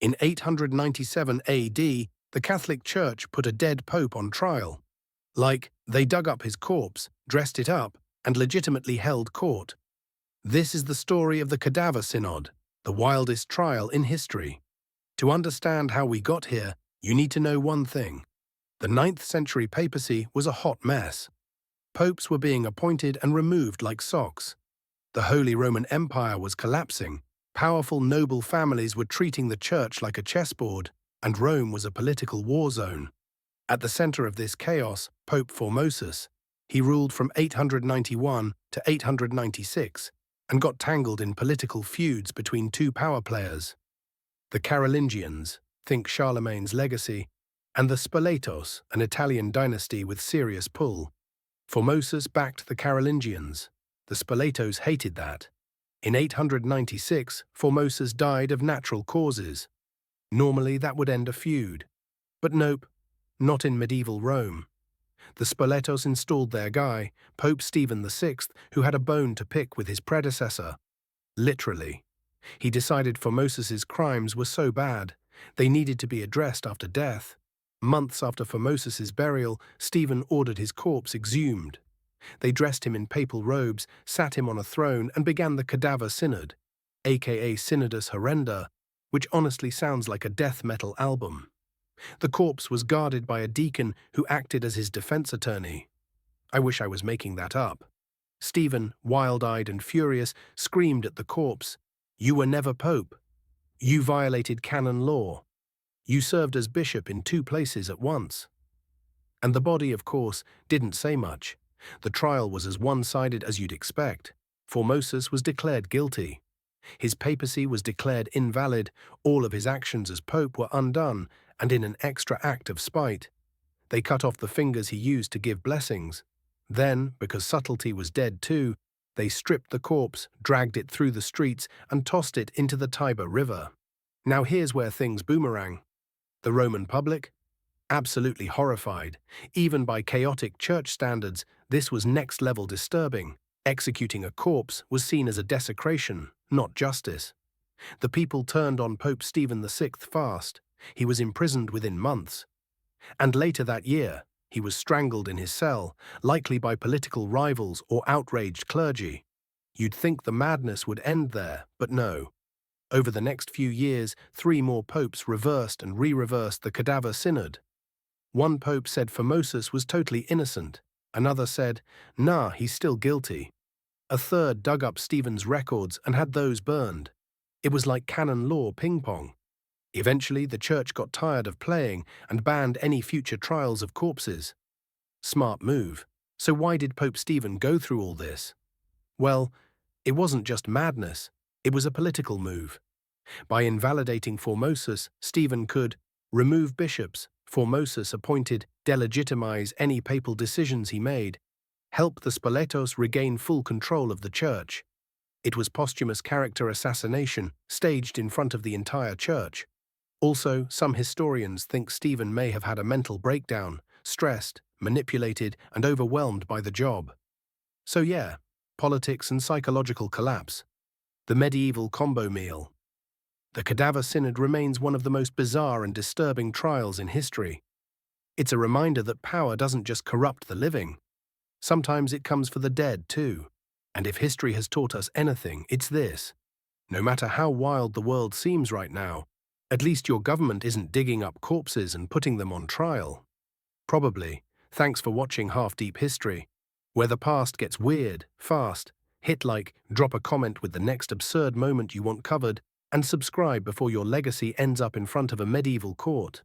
In 897 AD, the Catholic Church put a dead pope on trial. They dug up his corpse, dressed it up, and legitimately held court. This is the story of the Cadaver Synod, the wildest trial in history. To understand how we got here, you need to know one thing. The 9th century papacy was a hot mess. Popes were being appointed and removed like socks. The Holy Roman Empire was collapsing. Powerful noble families were treating the church like a chessboard, and Rome was a political war zone. At the center of this chaos, Pope Formosus. He ruled from 891 to 896 and got tangled in political feuds between two power players. The Carolingians, think Charlemagne's legacy, and the Spoletos, an Italian dynasty with serious pull. Formosus backed the Carolingians. The Spoletos hated that. In 896, Formosus died of natural causes. Normally that would end a feud. But nope, not in medieval Rome. The Spoletos installed their guy, Pope Stephen VI, who had a bone to pick with his predecessor. Literally. He decided Formosus's crimes were so bad, they needed to be addressed after death. Months after Formosus's burial, Stephen ordered his corpse exhumed. They dressed him in papal robes, sat him on a throne, and began the Cadaver Synod, aka Synodus Horrenda, which honestly sounds like a death metal album. The corpse was guarded by a deacon who acted as his defense attorney. I wish I was making that up. Stephen, wild-eyed and furious, screamed at the corpse, "You were never pope. You violated canon law. You served as bishop in 2 places at once." And the body, of course, didn't say much. The trial was as one-sided as you'd expect. Formosus was declared guilty. His papacy was declared invalid, all of his actions as pope were undone, and in an extra act of spite, they cut off the fingers he used to give blessings. Then, because subtlety was dead too, they stripped the corpse, dragged it through the streets, and tossed it into the Tiber River. Now here's where things boomerang. The Roman public? Absolutely horrified. Even by chaotic church standards, this was next-level disturbing. Executing a corpse was seen as a desecration, not justice. The people turned on Pope Stephen VI fast. He was imprisoned within months. And later that year, he was strangled in his cell, likely by political rivals or outraged clergy. You'd think the madness would end there, but no. Over the next few years, 3 more popes reversed and re-reversed the Cadaver Synod. One pope said Formosus was totally innocent. Another said, nah, he's still guilty. A third dug up Stephen's records and had those burned. It was like canon law ping-pong. Eventually, the church got tired of playing and banned any future trials of corpses. Smart move. So why did Pope Stephen go through all this? Well, it wasn't just madness. It was a political move. By invalidating Formosus, Stephen could remove bishops Formosus appointed, delegitimize any papal decisions he made, help the Spoletos regain full control of the church. It was posthumous character assassination, staged in front of the entire church. Also, some historians think Stephen may have had a mental breakdown, stressed, manipulated, and overwhelmed by the job. So yeah, politics and psychological collapse. The medieval combo meal. The Cadaver Synod remains one of the most bizarre and disturbing trials in history. It's a reminder that power doesn't just corrupt the living. Sometimes it comes for the dead too. And if history has taught us anything, it's this. No matter how wild the world seems right now, at least your government isn't digging up corpses and putting them on trial. Probably. Thanks for watching Half Deep History, where the past gets weird, fast. Hit like, drop a comment with the next absurd moment you want covered, and subscribe before your legacy ends up in front of a medieval court.